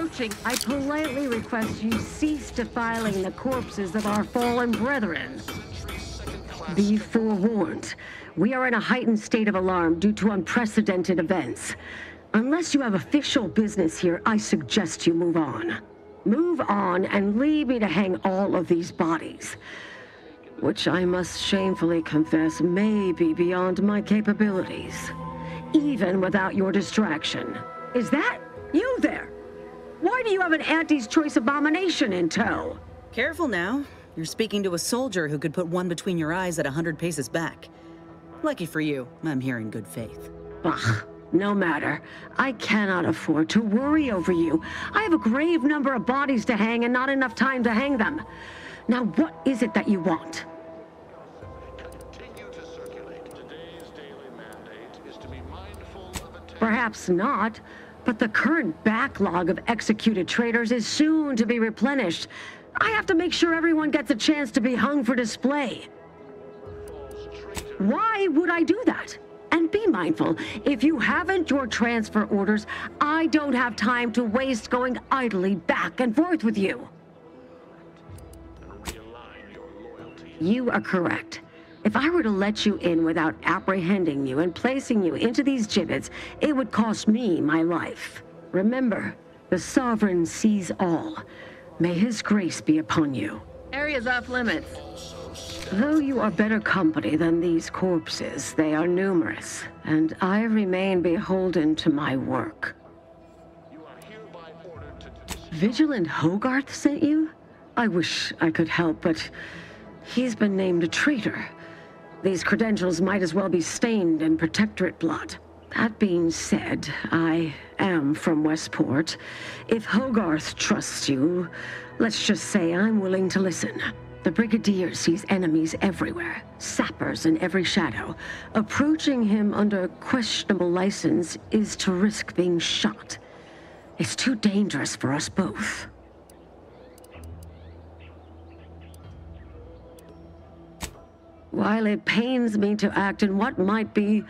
approaching, I politely request you cease defiling the corpses of our fallen brethren. Be forewarned. We are in a heightened state of alarm due to unprecedented events. Unless you have official business here, I suggest you move on. Move on and leave me to hang all of these bodies, which I must shamefully confess may be beyond my capabilities, even without your distraction. Is that you there? Why do you have an Auntie's Choice abomination in tow? Careful now. You're speaking to a soldier who could put one between your eyes at 100 paces back. Lucky for you, I'm here in good faith. Ugh, no matter. I cannot afford to worry over you. I have a grave number of bodies to hang and not enough time to hang them. Now, what is it that you want? Perhaps not, but the current backlog of executed traitors is soon to be replenished. I have to make sure everyone gets a chance to be hung for display. Why would I do that? And be mindful, if you haven't your transfer orders, I don't have time to waste going idly back and forth with you. You are correct. If I were to let you in without apprehending you and placing you into these gibbets, it would cost me my life. Remember, the Sovereign sees all. May his grace be upon you. Area's off limits. Though you are better company than these corpses, they are numerous, and I remain beholden to my work. Vigilant Hogarth sent you? I wish I could help, but he's been named a traitor. These credentials might as well be stained in Protectorate blood. That being said, I am from Westport. If Hogarth trusts you, let's just say I'm willing to listen. The Brigadier sees enemies everywhere, sappers in every shadow. Approaching him under questionable license is to risk being shot. It's too dangerous for us both. While it pains me to act in what might be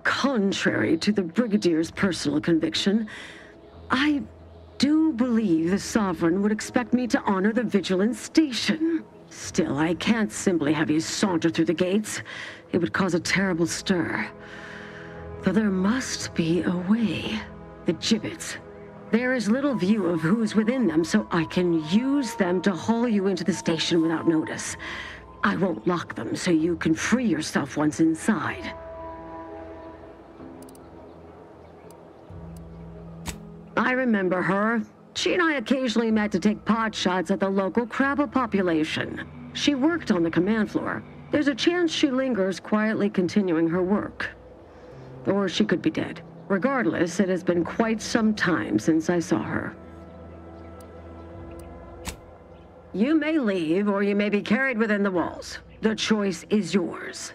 contrary to the Brigadier's personal conviction, I do believe the Sovereign would expect me to honor the Vigilance Station. Still, I can't simply have you saunter through the gates. It would cause a terrible stir. Though there must be a way. The gibbets. There is little view of who is within them, so I can use them to haul you into the station without notice. I won't lock them, so you can free yourself once inside. I remember her. She and I occasionally met to take pot shots at the local Crabba population. She worked on the command floor. There's a chance she lingers, quietly continuing her work. Or she could be dead. Regardless, it has been quite some time since I saw her. You may leave, or you may be carried within the walls. The choice is yours.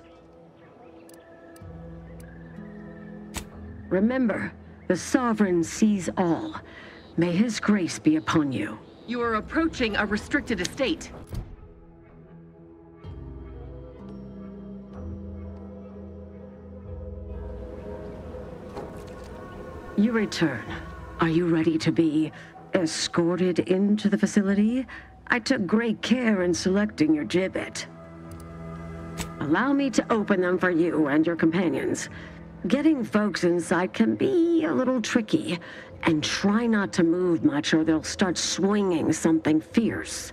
Remember, the Sovereign sees all. May his grace be upon you. You are approaching a restricted estate. You return. Are you ready to be escorted into the facility? I took great care in selecting your gibbet. Allow me to open them for you and your companions. Getting folks inside can be a little tricky, and try not to move much or they'll start swinging something fierce.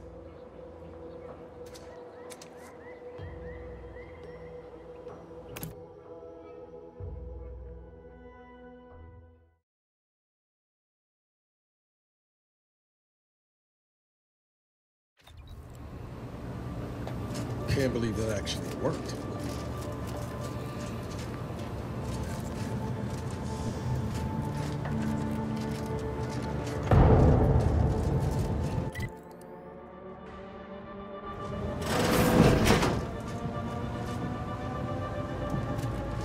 Can't believe that actually worked.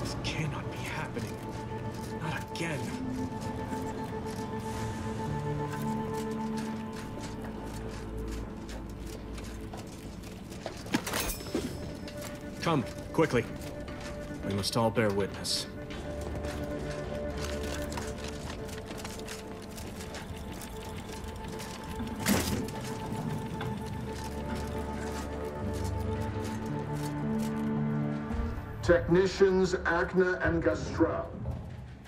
This cannot be happening. Not again. Come, quickly. We must all bear witness. Technicians Acna and Gastra,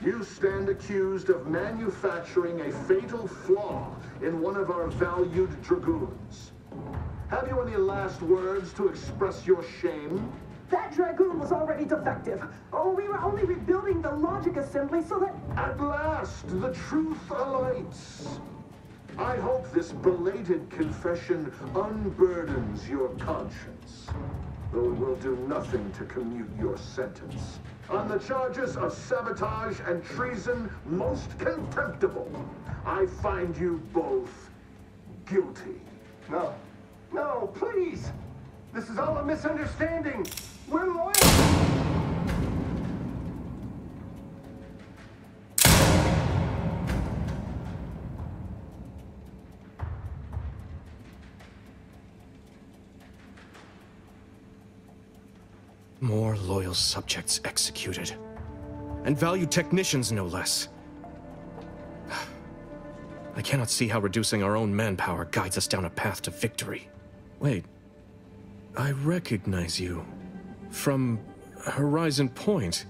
you stand accused of manufacturing a fatal flaw in one of our valued dragoons. Have you any last words to express your shame? That dragoon was already defective. Oh, we were only rebuilding the logic assembly so that... At last, the truth alights. I hope this belated confession unburdens your conscience, though it will do nothing to commute your sentence. On the charges of sabotage and treason most contemptible, I find you both guilty. No. No, please! This is all a misunderstanding! We're loyal! More loyal subjects executed. And valued technicians, no less. I cannot see how reducing our own manpower guides us down a path to victory. Wait. I recognize you. From Horizon Point.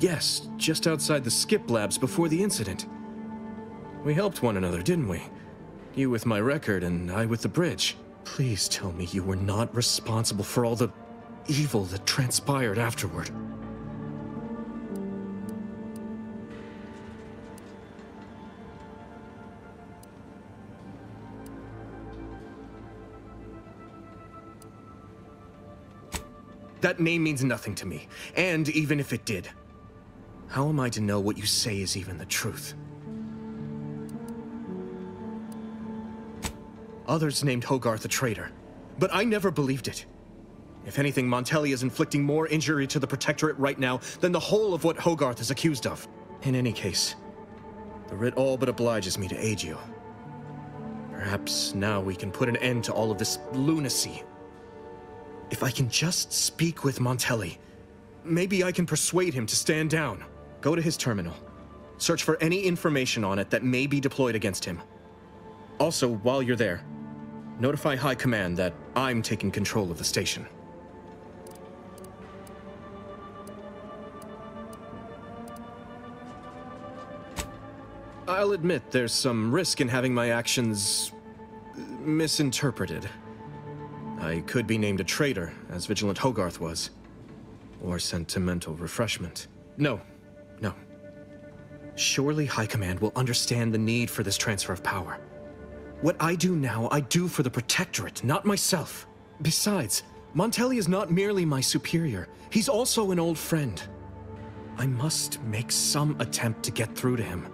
Yes, just outside the skip labs before the incident. We helped one another, didn't we? You with my record and I with the bridge. Please tell me you were not responsible for all the evil that transpired afterward. That name means nothing to me, and even if it did, how am I to know what you say is even the truth? Others named Hogarth a traitor, but I never believed it. If anything, Montelli is inflicting more injury to the Protectorate right now than the whole of what Hogarth is accused of. In any case, the writ all but obliges me to aid you. Perhaps now we can put an end to all of this lunacy. If I can just speak with Montelli, maybe I can persuade him to stand down. Go to his terminal. Search for any information on it that may be deployed against him. Also, while you're there, notify High Command that I'm taking control of the station. I'll admit there's some risk in having my actions misinterpreted. I could be named a traitor, as Vigilant Hogarth was. Or sent to mental refreshment. No. Surely High Command will understand the need for this transfer of power. What I do now, I do for the Protectorate, not myself. Besides, Montelli is not merely my superior. He's also an old friend. I must make some attempt to get through to him.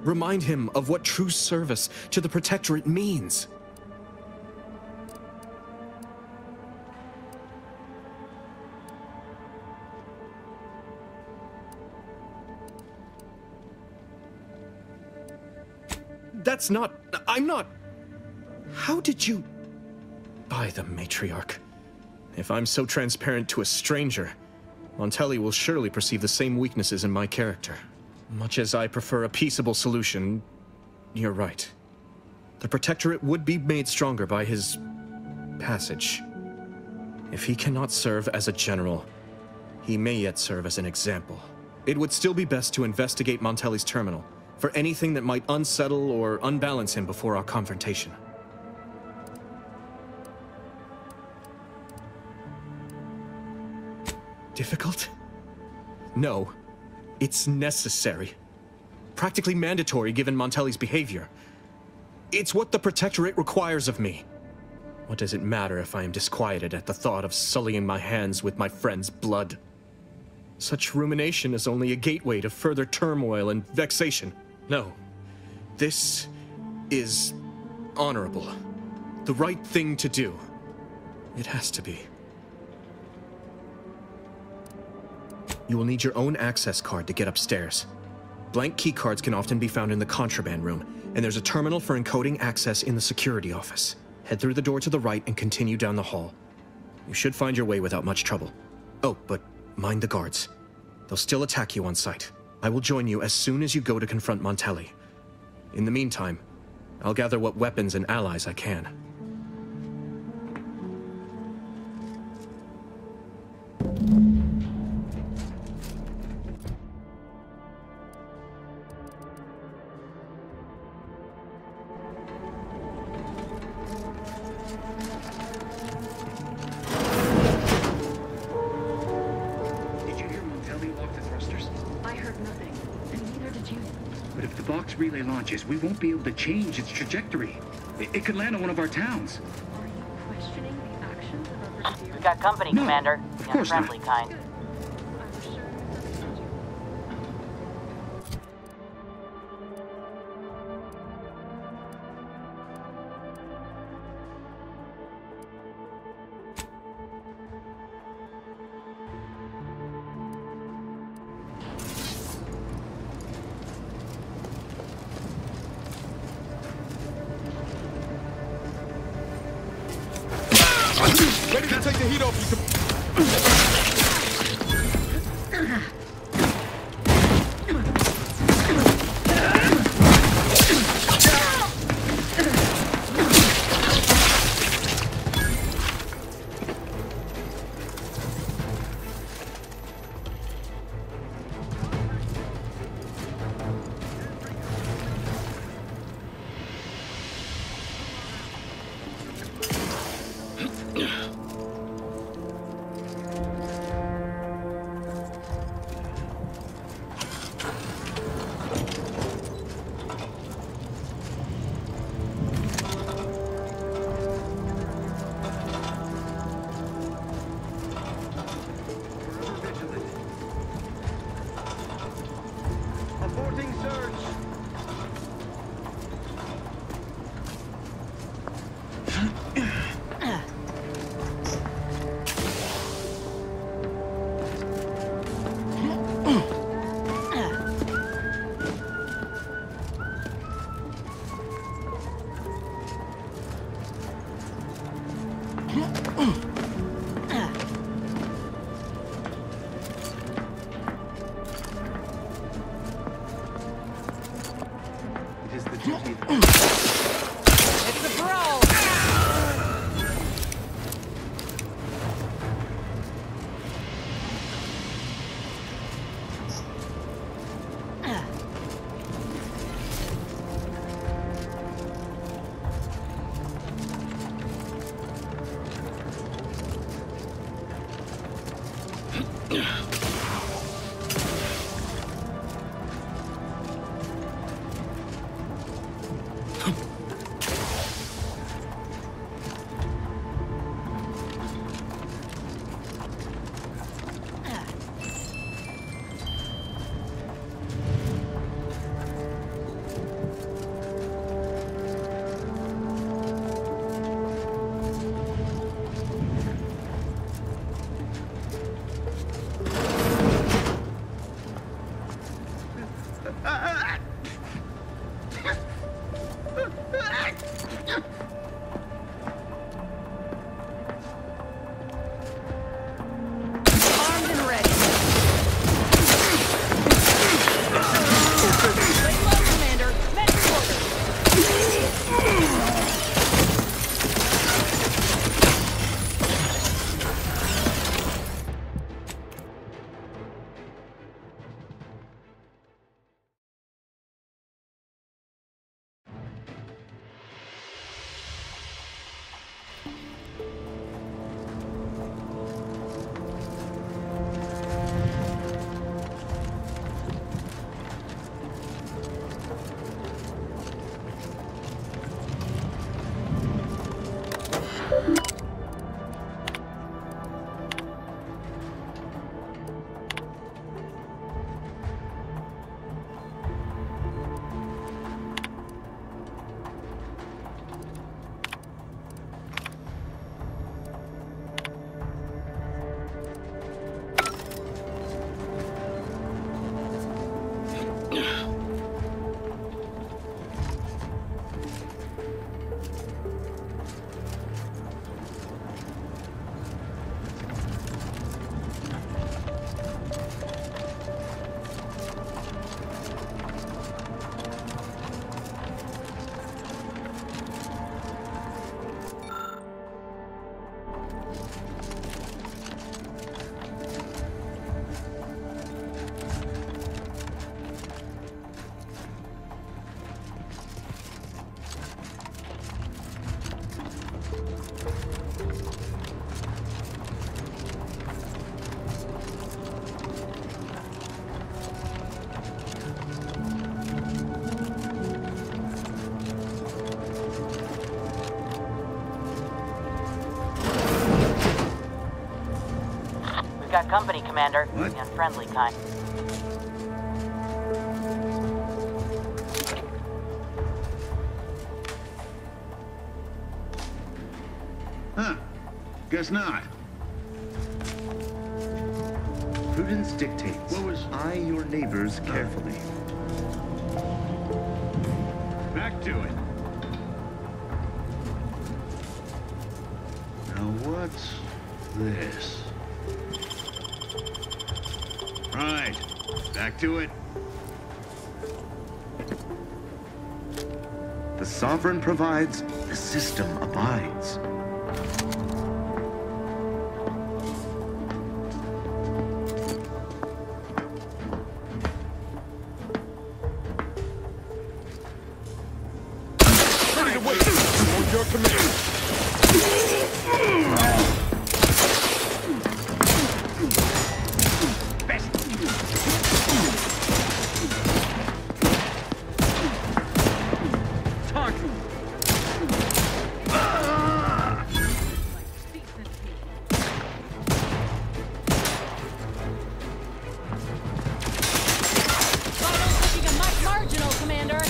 Remind him of what true service to the Protectorate means. I'm not... How did you... By the Matriarch. If I'm so transparent to a stranger, Montelli will surely perceive the same weaknesses in my character. Much as I prefer a peaceable solution, you're right. The Protectorate would be made stronger by his passage. If he cannot serve as a general, he may yet serve as an example. It would still be best to investigate Montelli's terminal for anything that might unsettle or unbalance him before our confrontation. Difficult? No. It's necessary. Practically mandatory given Montelli's behavior. It's what the Protectorate requires of me. What does it matter if I am disquieted at the thought of sullying my hands with my friend's blood? Such rumination is only a gateway to further turmoil and vexation. No. This is honorable. The right thing to do. It has to be. You will need your own access card to get upstairs. Blank key cards can often be found in the contraband room, and there's a terminal for encoding access in the security office. Head through the door to the right and continue down the hall. You should find your way without much trouble. Oh, but mind the guards. They'll still attack you on sight. I will join you as soon as you go to confront Montelli. In the meantime, I'll gather what weapons and allies I can. this relay launches, we won't be able to change its trajectory. It could land on one of our towns. Are you questioning the actions of our We got company, No, Commander. of The course not. unfriendly kind. I'm sure that's what you... Ready to take the heat off you. Aborting search. It is the duty of... It's a brawl! got company, Commander. What? The unfriendly kind. Huh. Guess not. Prudence dictates. What was... Eye your neighbors carefully. Back to it. Now what's this? Right. Back to it. The sovereign provides, the system abides. Your command. Marginal, Commander.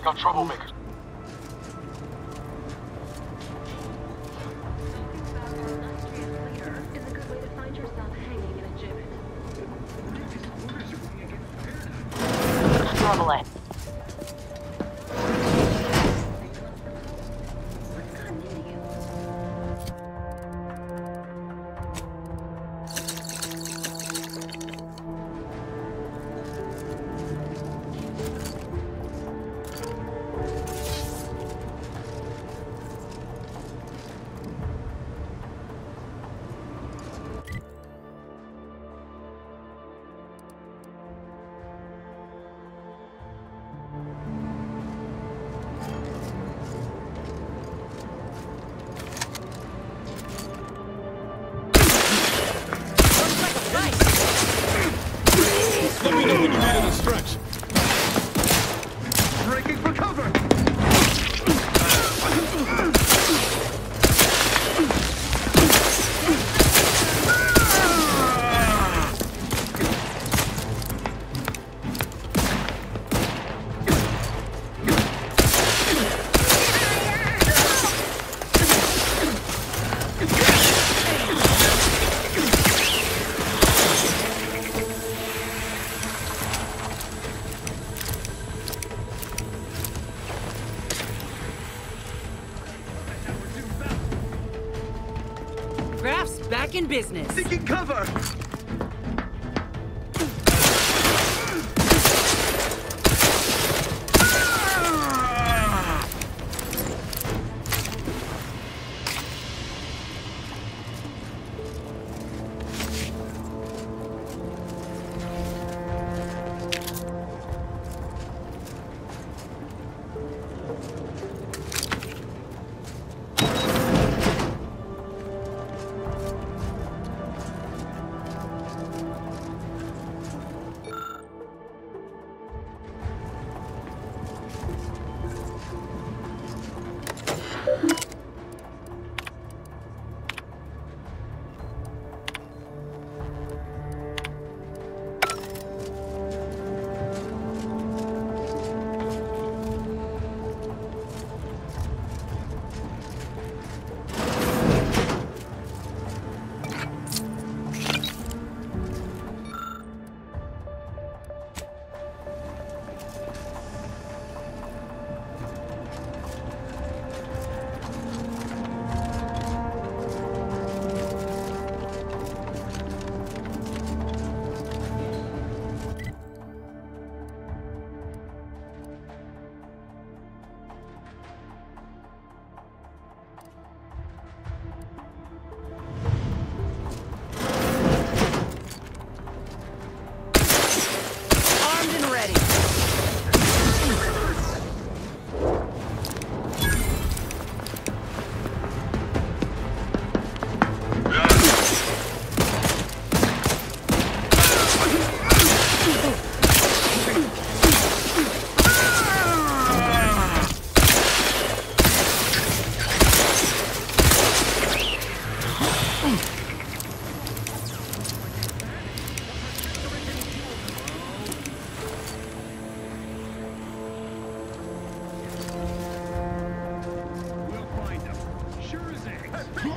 Got troublemakers. Struggling. stretch. Breaking for cover! Graph's back in business. Seeking cover!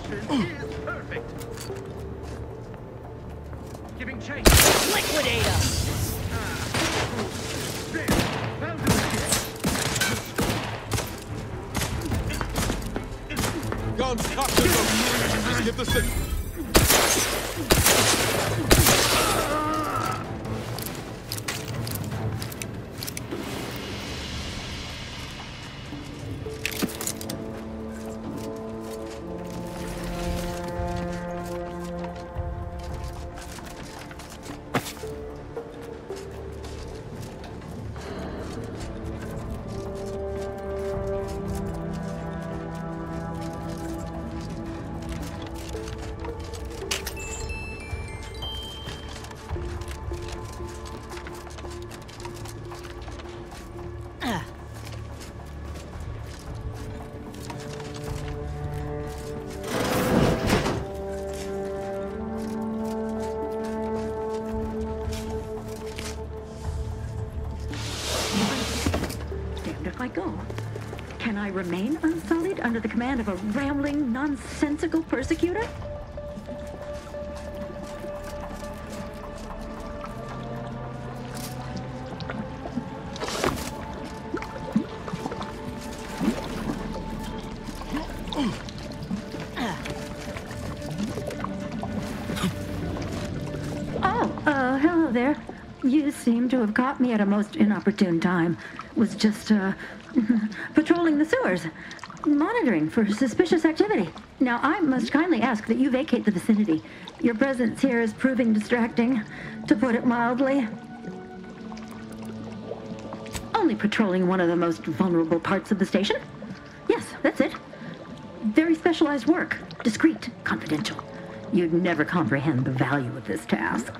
Is perfect. Giving chase. Liquidate him! There. Found him again. Guns cocked at them. Just give the signal. I go? Can I remain unsullied under the command of a rambling, nonsensical persecutor? Hello there. You seem to have caught me at a most inopportune time. Was just, patrolling the sewers, monitoring for suspicious activity. Now, I must kindly ask that you vacate the vicinity. Your presence here is proving distracting, to put it mildly. Only patrolling one of the most vulnerable parts of the station? Yes, that's it. Very specialized work. Discreet, confidential. You'd never comprehend the value of this task.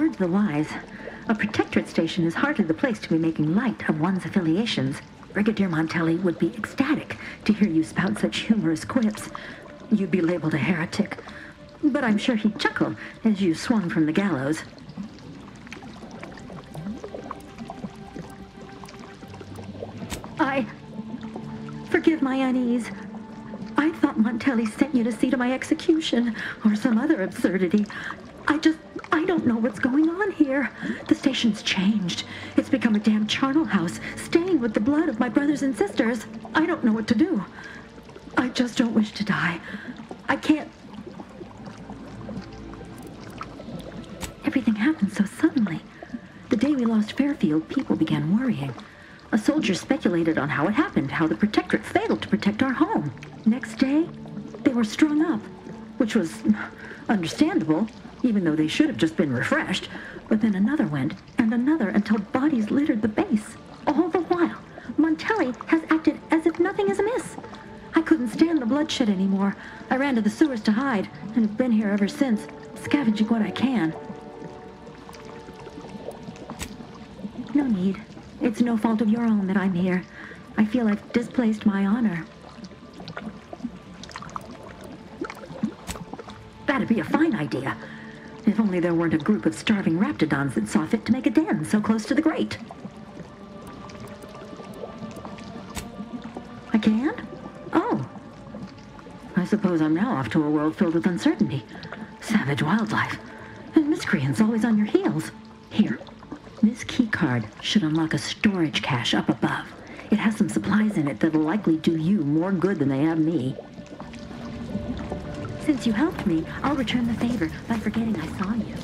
word to the wise. A protectorate station is hardly the place to be making light of one's affiliations. Brigadier Montelli would be ecstatic to hear you spout such humorous quips. You'd be labeled a heretic. But I'm sure he'd chuckle as you swung from the gallows. Forgive my unease. I thought Montelli sent you to see to my execution, or some other absurdity. I don't know what's going on here. The station's changed. It's become a damn charnel house, stained with the blood of my brothers and sisters. I don't know what to do. I just don't wish to die. I can't... Everything happened so suddenly. The day we lost Fairfield, people began worrying. A soldier speculated on how it happened, how the Protectorate failed to protect our home. Next day, they were strung up, which was understandable, even though they should have just been refreshed. But then another went, and another, until bodies littered the base. All the while, Montelli has acted as if nothing is amiss. I couldn't stand the bloodshed anymore. I ran to the sewers to hide, and have been here ever since, scavenging what I can. No need. It's no fault of your own that I'm here. I feel I've displaced my honor. That'd be a fine idea. If only there weren't a group of starving raptidons that saw fit to make a den so close to the grate. I can? Oh. I suppose I'm now off to a world filled with uncertainty. Savage wildlife. And miscreants always on your heels. Here. This key card should unlock a storage cache up above. It has some supplies in it that'll likely do you more good than they have me. Since you helped me, I'll return the favor by forgetting I saw you.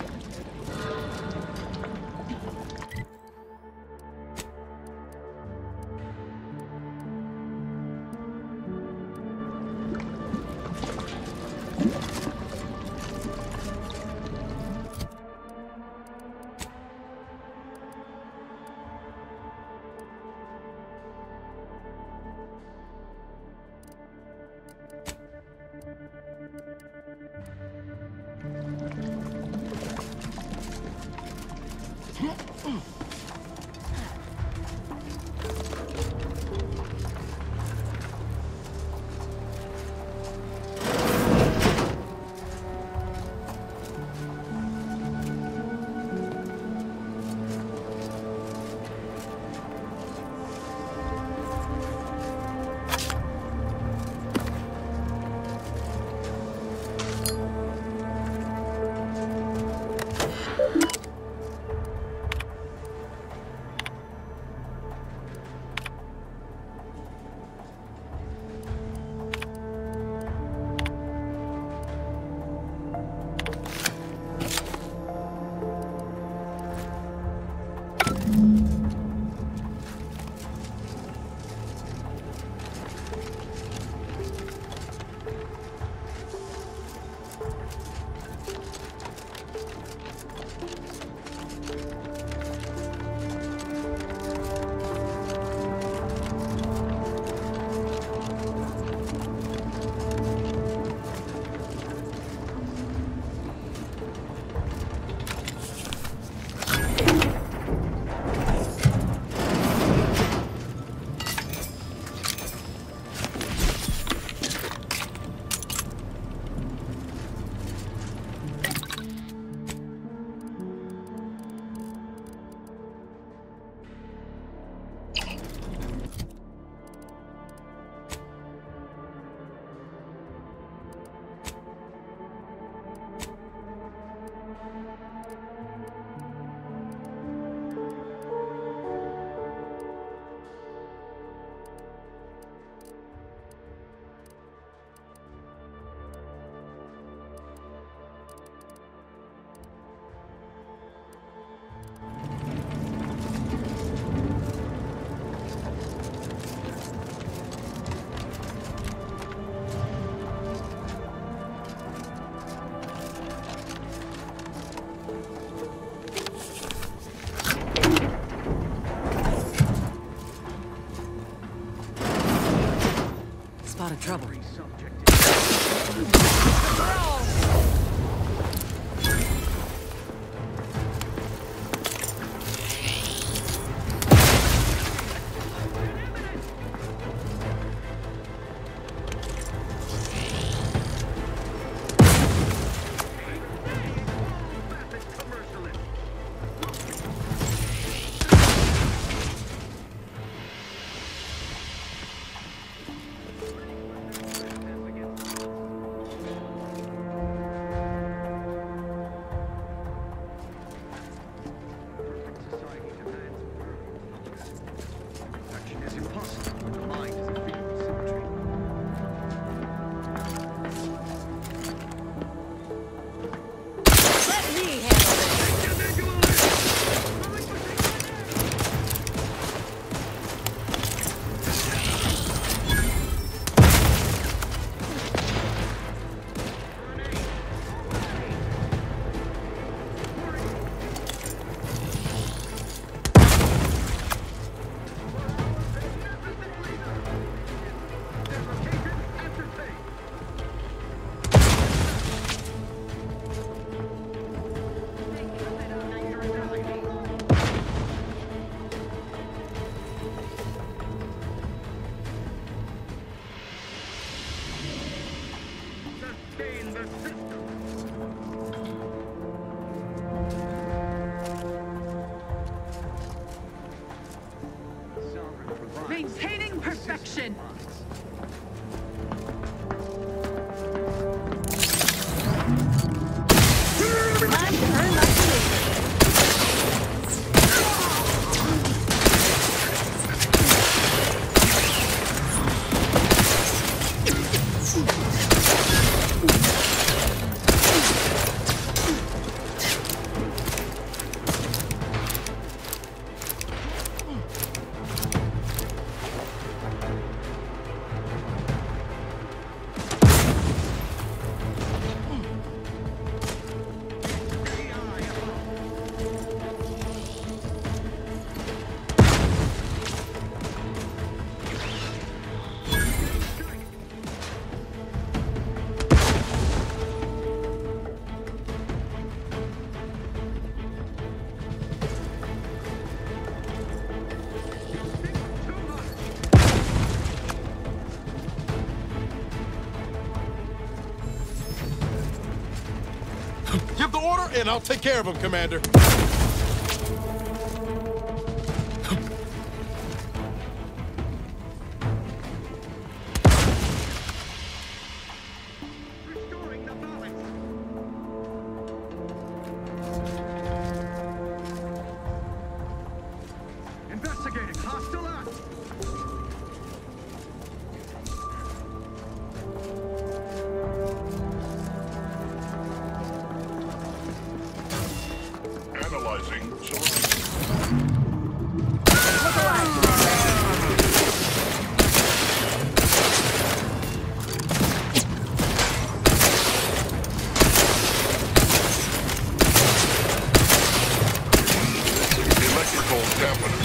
Spotted trouble. Maintaining perfection. Time to earn my solution. Give the order, and I'll take care of him, Commander. Investigating hostile act. Analyzing. Electrical dampener.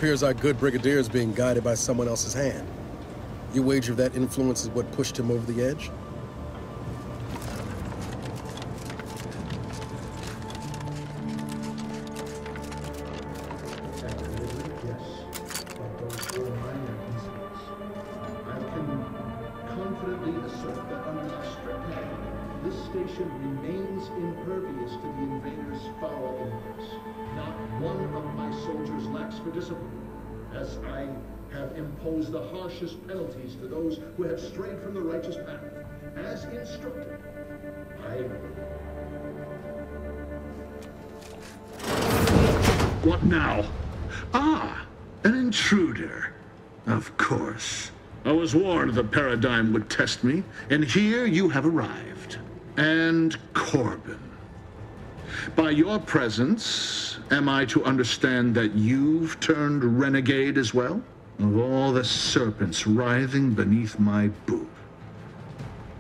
appears our good brigadier is being guided by someone else's hand. You wager that influence is what pushed him over the edge? Remains impervious to the invaders' foul impulse. Not one of my soldiers lacks for discipline, as I have imposed the harshest penalties to those who have strayed from the righteous path. As instructed, What now? Ah, an intruder. Of course. I was warned the paradigm would test me, and here you have arrived. And Corbin. By your presence, am I to understand that you've turned renegade as well? Of all the serpents writhing beneath my boot,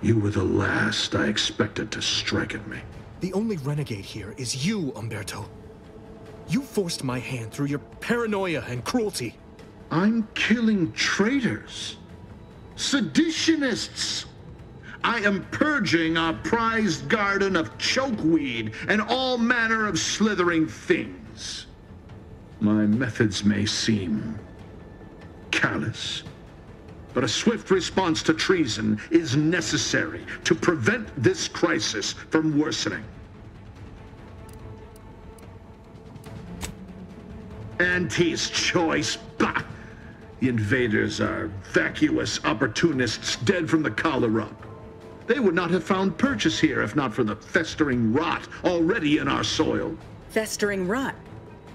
you were the last I expected to strike at me. The only renegade here is you, Umberto. You forced my hand through your paranoia and cruelty. I'm killing traitors, seditionists. I am purging our prized garden of chokeweed and all manner of slithering things. My methods may seem callous, but a swift response to treason is necessary to prevent this crisis from worsening. Auntie's choice, bah! The invaders are vacuous opportunists dead from the collar up. They would not have found purchase here if not for the festering rot already in our soil. Festering rot?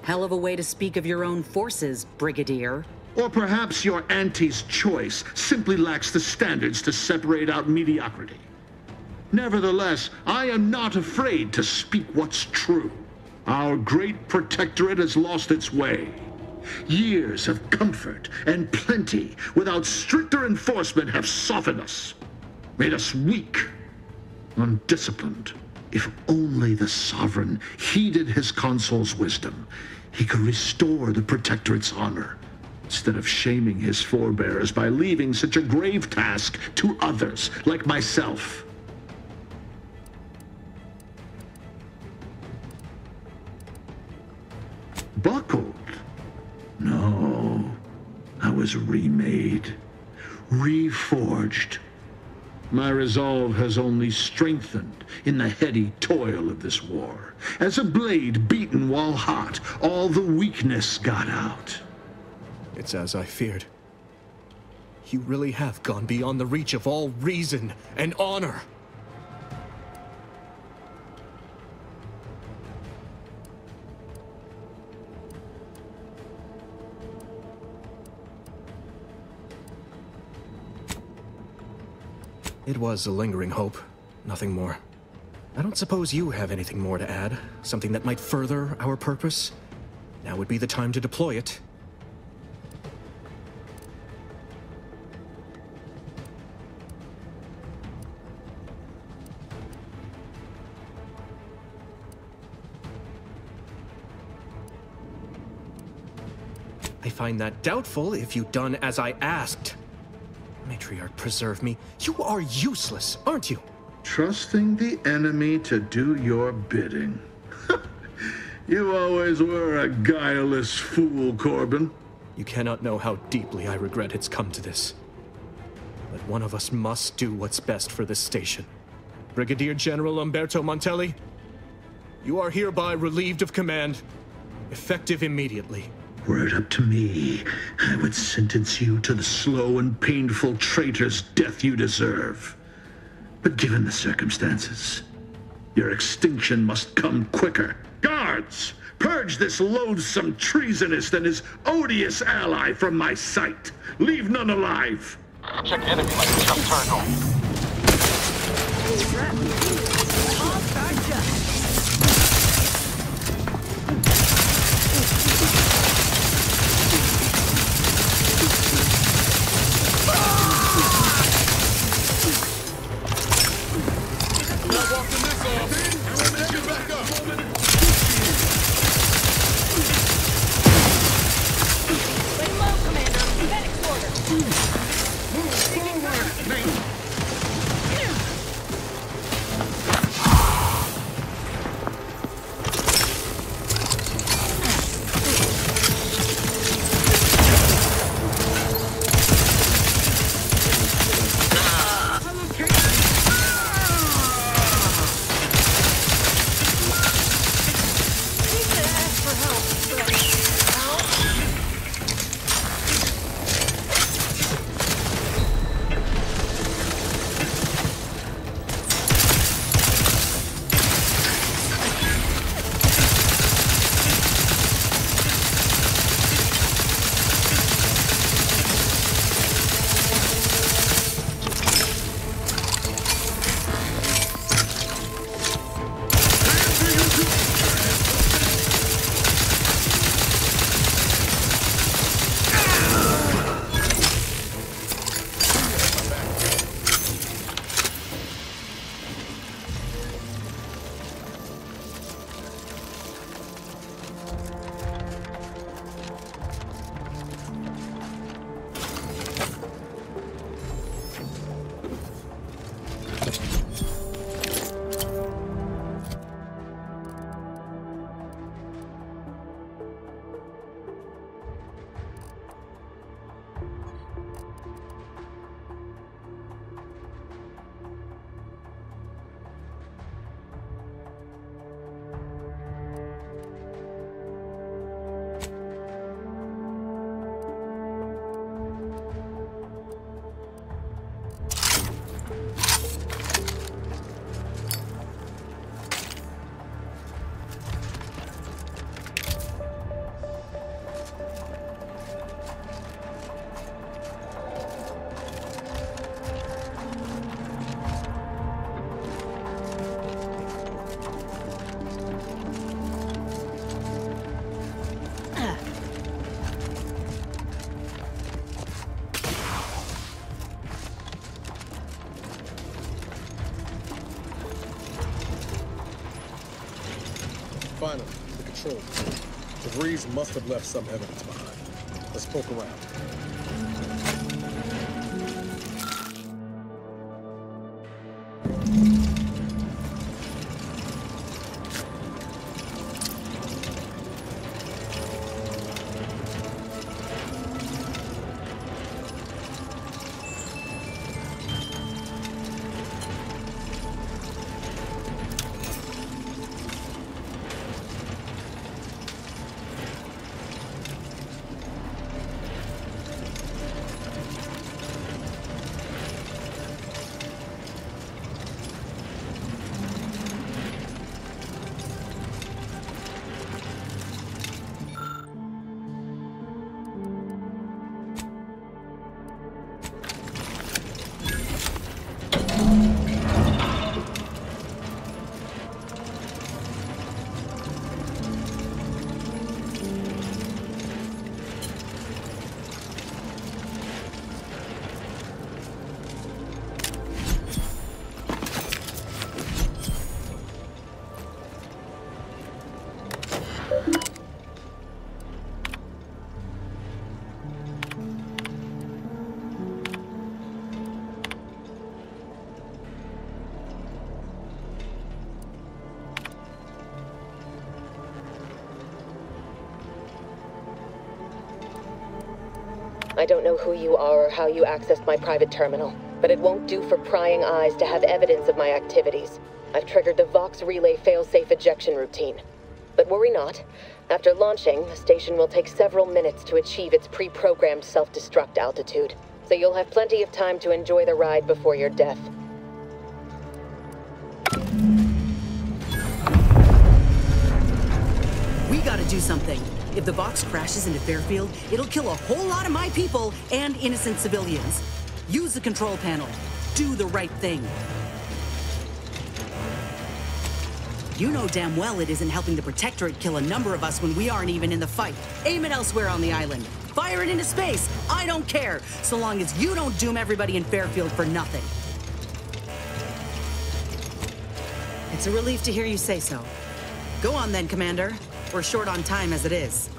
Hell of a way to speak of your own forces, Brigadier. Or perhaps your auntie's choice simply lacks the standards to separate out mediocrity. Nevertheless, I am not afraid to speak what's true. Our great protectorate has lost its way. Years of comfort and plenty without stricter enforcement have softened us, made us weak, undisciplined. If only the sovereign heeded his consul's wisdom, he could restore the protectorate's honor, instead of shaming his forebears by leaving such a grave task to others like myself. Buckled? No, I was remade, reforged. My resolve has only strengthened in the heady toil of this war. As a blade beaten while hot, all the weakness got out. It's as I feared. You really have gone beyond the reach of all reason and honor. It was a lingering hope, nothing more. I don't suppose you have anything more to add? Something that might further our purpose? Now would be the time to deploy it. I find that doubtful if you'd done as I asked. Matriarch, preserve me. You are useless, aren't you? Trusting the enemy to do your bidding. You always were a guileless fool, Corbin. You cannot know how deeply I regret it's come to this. But one of us must do what's best for this station. Brigadier General Umberto Montelli, you are hereby relieved of command, effective immediately. Were it up to me, I would sentence you to the slow and painful traitor's death you deserve. But given the circumstances, your extinction must come quicker. Guards, purge this loathsome treasonist and his odious ally from my sight. Leave none alive. Check enemy like terminal. Finally, the control room. The breeze must have left some evidence behind. Let's poke around. I don't know who you are or how you accessed my private terminal, but it won't do for prying eyes to have evidence of my activities. I've triggered the Vox Relay failsafe ejection routine. But worry not. After launching, the station will take several minutes to achieve its pre-programmed self-destruct altitude, so you'll have plenty of time to enjoy the ride before your death. We gotta do something. If the Vox crashes into Fairfield, it'll kill a whole lot of my people and innocent civilians. Use the control panel. Do the right thing. You know damn well it isn't helping the Protectorate kill a number of us when we aren't even in the fight. Aim it elsewhere on the island. Fire it into space. I don't care, so long as you don't doom everybody in Fairfield for nothing. It's a relief to hear you say so. Go on then, Commander. We're short on time as it is.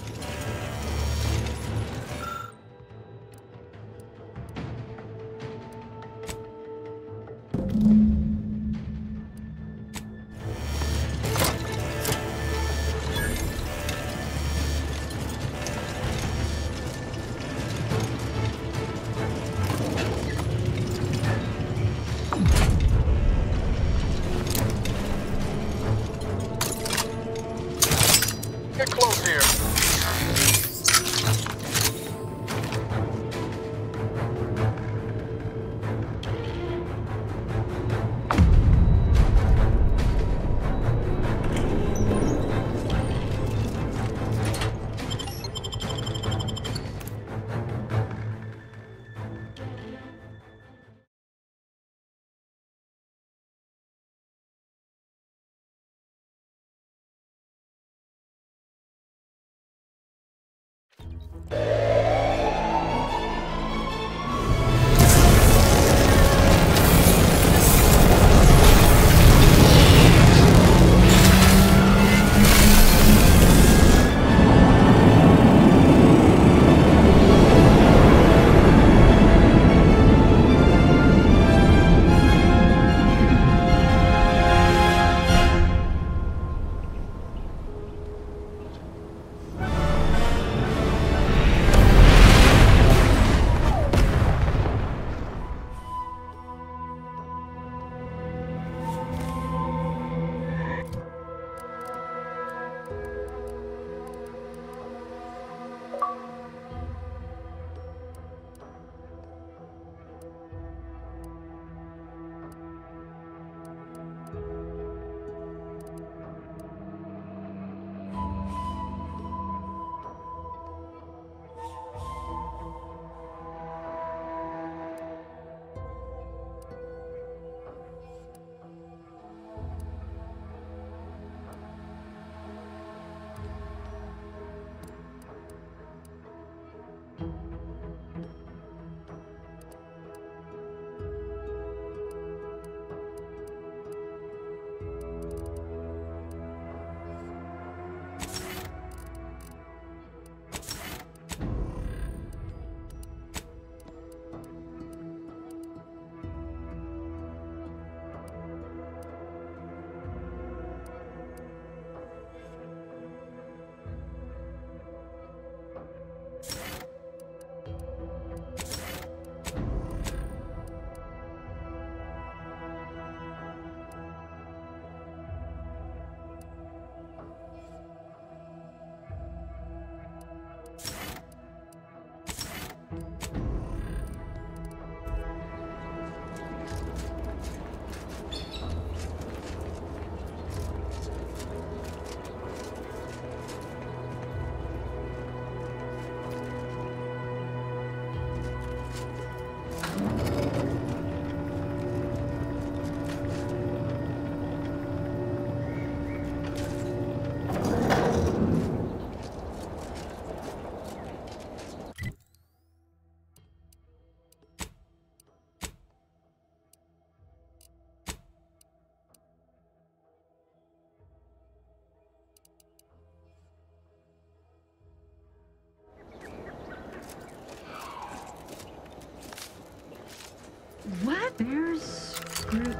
What? There's scrutiny.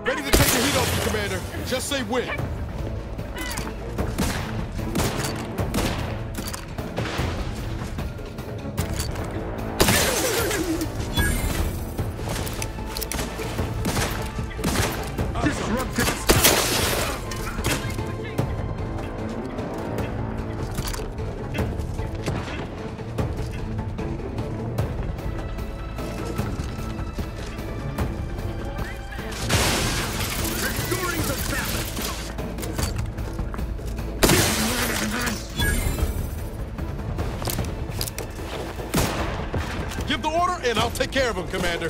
Ready to take the heat off you, Commander. Just say when. Give the order, and I'll take care of him, Commander.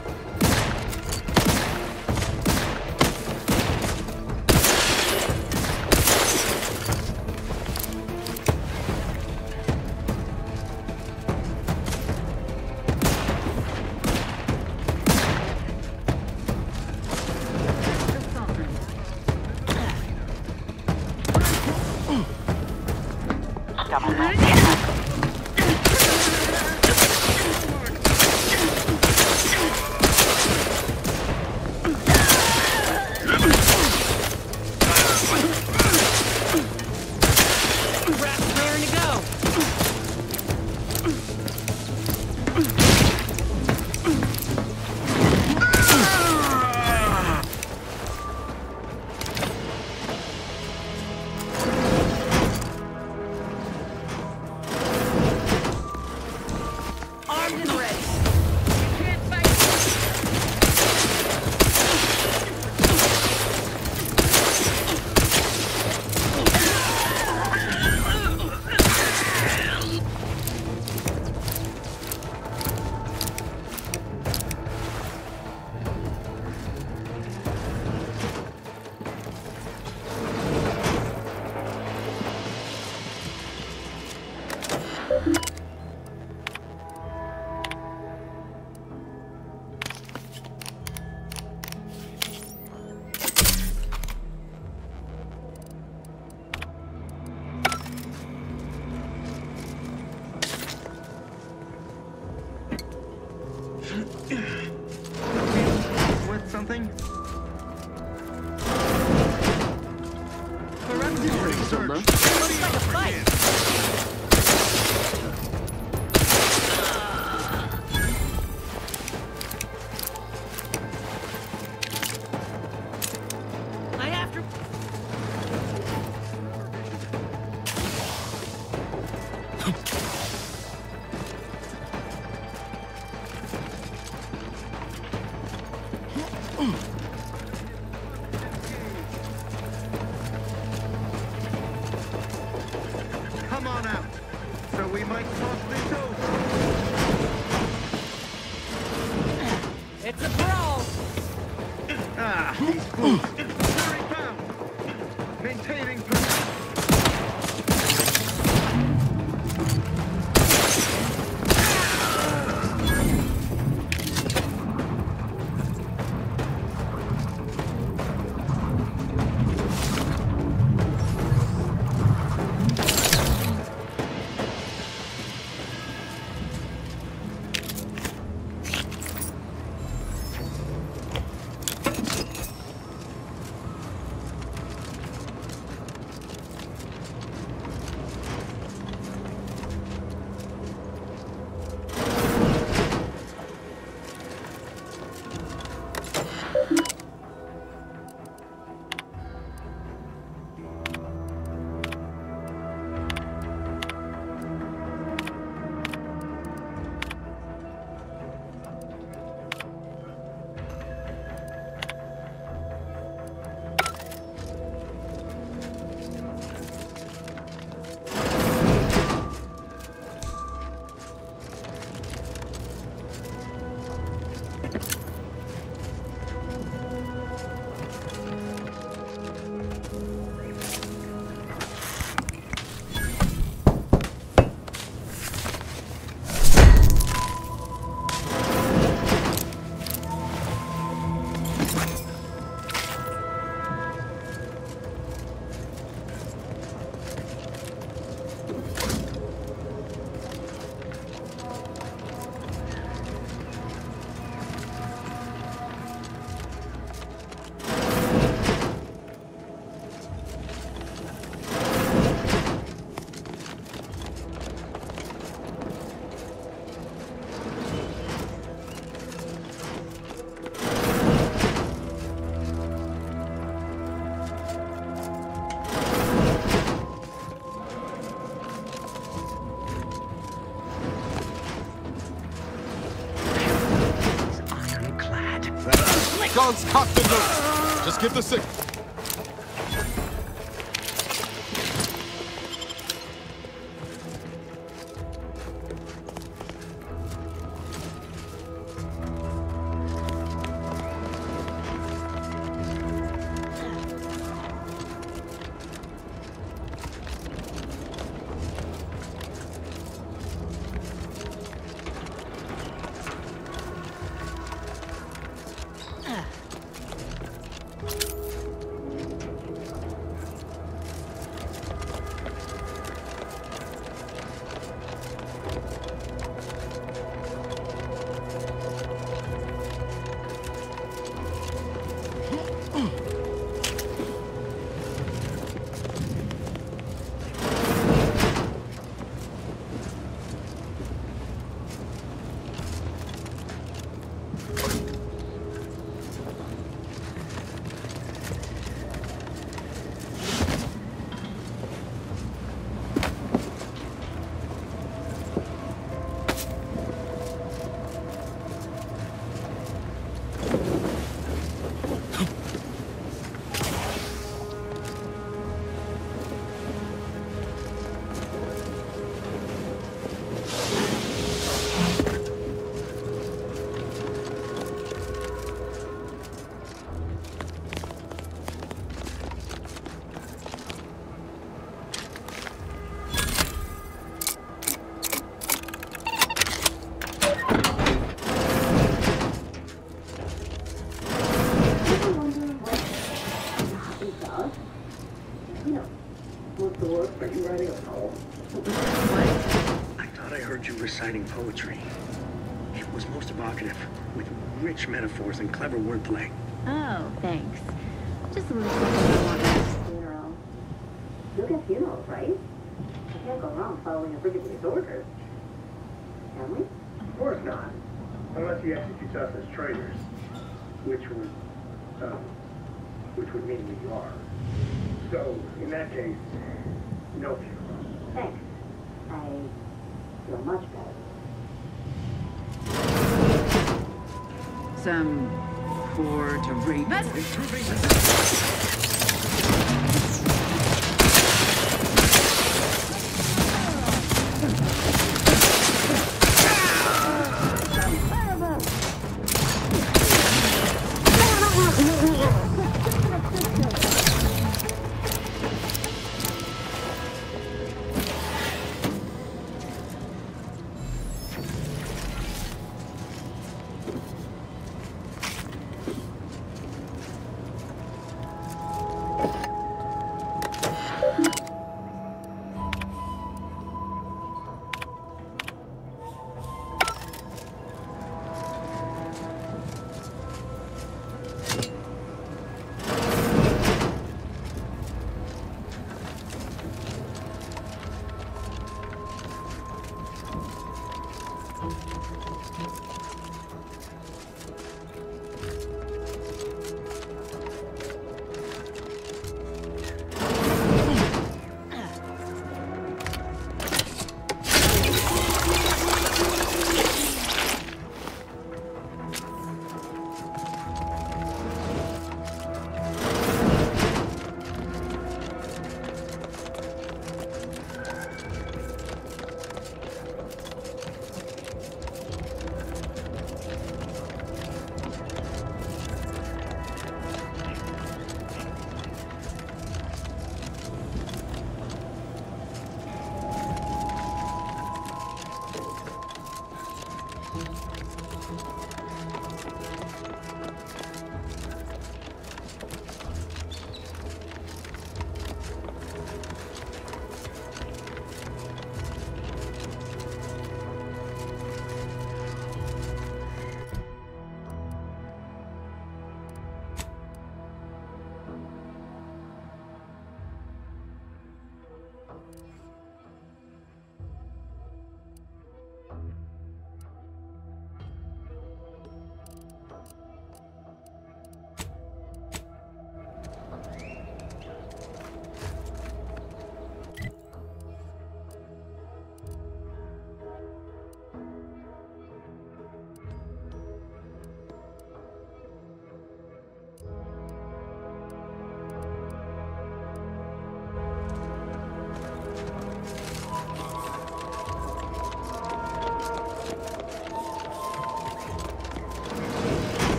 don't know. Looks like a fight. I have to... Come on out, so we might talk this over. It's a brawl. Ah, these fools. Very bound. Maintaining position. Guns cocked and loaded. Just give the signal. Reciting poetry. It was most evocative, with rich metaphors and clever wordplay. Oh, thanks. Just a little something I want to funeral. You'll get right? We can't go wrong following a brigadier's orders. Can we? Of course not. Unless he executes us as traitors. Which would mean we are. So, in that case, no funeral. Thanks. I feel much better. Some poor deranged.